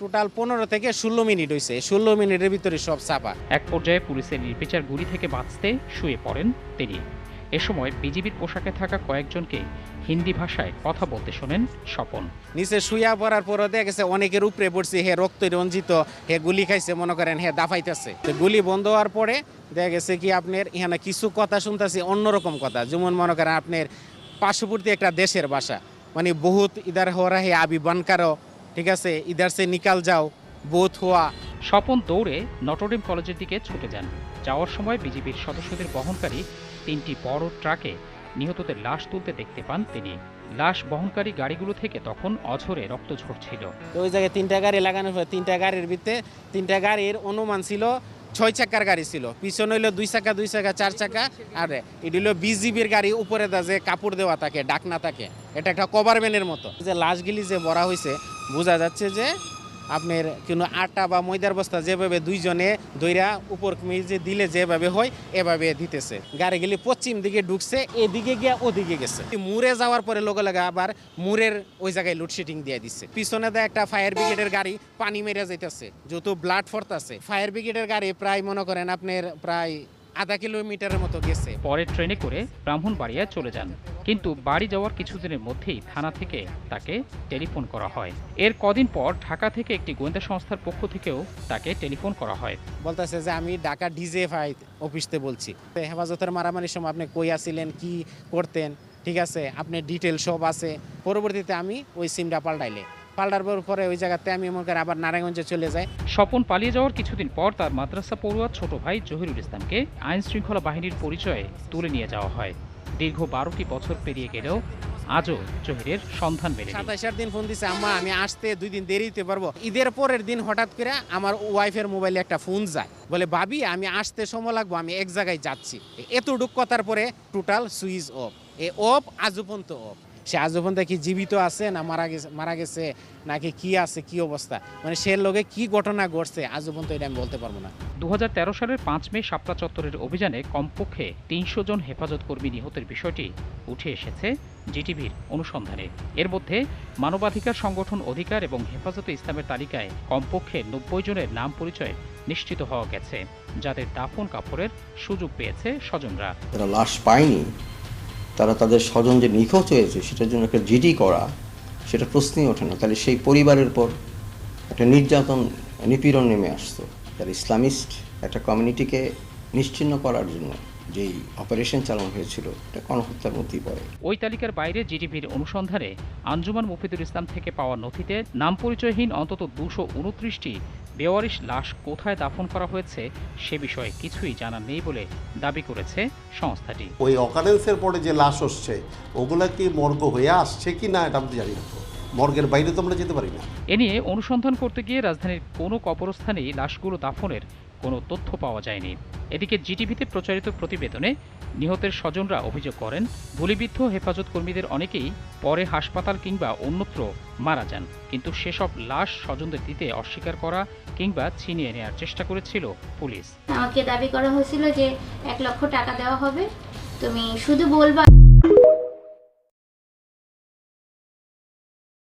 Total 15 থেকে 16 minute হয়েছে। 16 মিনিটের ভিতরে সব চাপা। এক পর্যায়ে পুলিশের নির্বিচার গুলি থেকে বাঁচতে শুয়ে পড়েন তিনি। এ সময় বিজিবির পোশাকে থাকা কয়েকজনকে হিন্দি ভাষায় কথা বলতে শোনেন স্বপন। নিচে শুয়া পড়ার পরও দেখা গেছে অনেকের উপরে পড়ছে, হে রক্ত রঞ্জিত, হে গুলি খাইছে, মনে করেন হে দাফাইতেছে। গুলি বন্ধ হওয়ার পরে দেখা গেছে কি আপনার এখানে কিছু কথা শুনতেছি অন্যরকম কথা, যেমন মনে করেন আপনার পার্শ্ববর্তী একটা দেশের ভাষা, মানে বহুত ইধার হো রা হে আবি বনকারো, ঠিক আছে, ইধার সে নিকাল যাও, বহুত হুয়া। স্বপন দৌড়ে নটরডেম কলেজের দিকে ছুটে যান। যাওয়ার সময় বিজিবির সদস্যদের বহনকারী 3টি বড় ট্রাকে নিহতদের লাশ তুলতে দেখতে পান তিনি। লাশ বহনকারী গাড়িগুলো থেকে তখন অঝরে রক্ত ঝরছিল। তো ওই জায়গায় 3টা গাড়ি লাগানোর পরে 3টা গাড়ির ভিতরে 3টা গাড়ির অনুমান ছিল 6 চাকার গাড়ি ছিল, পিছনে হইলো 2 চাকা 4 চাকা, আর এটি হলো বিজিবির গাড়ি, উপরে যে কাপড় দেওয়া থাকে, ডাকনা থাকে, এটা একটা কভার ভ্যানের মতো। যে লাশগুলি যে ভরা হয়েছে বোঝা যাচ্ছে যে আপনার কোনো আটা বা ময়দার বস্তা যেভাবে দুইজনে দইরা উপর মেজে দিলে যেভাবে হয় এভাবে দিতেছে। গাড়িগুলি পশ্চিম দিকে ঢুকছে, এদিকে গিয়া ওদিকে গেছে। মুড়ে যাওয়ার পরে লগে লগে আবার মুড়ের ওই জায়গায় লোডশেডিং দিয়ে দিচ্ছে। পিছনে দেয় একটা ফায়ার ব্রিগেডের গাড়ি পানি মেরে যাইতেছে, যেহেতু ব্লাড ফরতাছে। ফায়ার ব্রিগেডের গাড়ি প্রায় মনে করেন আপনার প্রায় আধা কিলোমিটারের মতো গেছে। পরে ট্রেনে করে ব্রাহ্মণবাড়িয়া চলে যান, কিন্তু বাড়ি যাওয়ার কিছুদিনের মধ্যেই থানা থেকে তাকে টেলিফোন করা হয়। এর কদিন পর ঢাকা থেকে একটি গোয়েন্দা সংস্থার পক্ষ থেকেও তাকে টেলিফোন করা হয়। বলতেছে যে আমি ঢাকা ডিজিএফআই অফিসতে বলছি, হেফাজতের মারামারির সময় আপনি কই আছিলেন, কি করতেন, ঠিক আছে, আপনি ডিটেল সব আছে। পরবর্তীতে আমি ওই সিমটা পাল্টার পরে ওই জায়গাতে আমি মনে করি আবার নারায়ণগঞ্জে চলে যাই। স্বপন পালিয়ে যাওয়ার কিছুদিন পর তার মাদ্রাসা পড়ুয়া ছোট ভাই জহিরুল ইসলামকে আইন শৃঙ্খলা বাহিনীর পরিচয়ে তুলে নিয়ে যাওয়া হয়। দীর্ঘ 12টি বছর পেরিয়ে গেলেও আজও জহিরের সন্ধান মেলেনি। 27 দিন ফোন দিছে, আম্মা আমি আসতে 2 দিন দেরি হতে পারবো। ঈদের পরের দিন হঠাৎ করে আমার ওয়াইফের মোবাইলে একটা ফোন যায়, বলে ভাবি আমি আসতে সময় লাগবো, আমি এক জায়গায় যাচ্ছি। এতটুক কথার পরে total switch off. A of আজও পর্যন্ত অফ। সে আজও পর্যন্ত কি জীবিত আছে না মারা গেছে নাকি কি আছে, কি অবস্থা, মানে সে লোকে কি ঘটনা ঘটছে আজও পর্যন্ত এটা আমি বলতে পারবো না। 2013 সালের 5 মে শাপলা চত্বরের অভিযানে কমপক্ষে 300 জন হেফাজত কর্মী নিহতের বিষয়টি উঠে এসেছে জিটিভির অনুসন্ধানে। এর মধ্যে মানবাধিকার সংগঠন অধিকার এবং হেফাজতে ইসলামের তালিকায় কমপক্ষে 90 জনের নাম পরিচয় নিশ্চিত হওয়া গেছে, যাদের দাফন কাফনের সুযোগ পেয়েছে স্বজনরা। যারা লাশ পায়নি তারা তাদের স্বজন যে নিখোঁজ হয়েছে সেটার জন্য একটা জিডি করা, সেটা প্রশ্নই ওঠে না। তাহলে সেই পরিবারের পর একটা নির্যাতন নিপীড়ন নেমে আসতো। যারা ইসলামিস্ট একটা কমিউনিটিকে নিশ্চিহ্ন করার জন্য যেই অপারেশন চালানো হয়েছিল এটা গণহত্যার মধ্যেই পড়ে। ওই তালিকার বাইরে জিটিভির অনুসন্ধানে আঞ্জুমান মুফিদুল ইসলাম থেকে পাওয়া নথিতে নাম পরিচয়হীন অন্তত 229টি বেওয়ারিশ লাশ কোথায় দাফন করা হয়েছে সে বিষয়ে কিছুই জানা নেই বলে দাবি করেছে সংস্থাটি। ওই অকারেন্সের পরে যে লাশ আসছে ওগুলা কি মর্গ হয়ে আসছে কি না এটা আমি জানি না, মর্গের বাইরে তো আমরা যেতে পারি না। এ নিয়ে অনুসন্ধান করতে গিয়ে রাজধানীর কোনো কবরস্থানেই লাশগুলো দাফনের কোনো তথ্য পাওয়া যায়নি। এদিকে জিটিভিতে প্রচারিত প্রতিবেদনে নিহতের স্বজনরা অভিযোগ করেন, গুলিবিদ্ধ হেফাজত কর্মীদের অনেকেই পরে হাসপাতাল কিংবা অন্যত্র মারা যান, কিন্তু সেসব লাশ স্বজনদের দিতে অস্বীকার করা কিংবা ছিনিয়ে নেওয়ার চেষ্টা করেছিল পুলিশ। আমাকে দাবি করা হয়েছিল যে 1 লক্ষ টাকা দেওয়া হবে, তুমি শুধু বলবা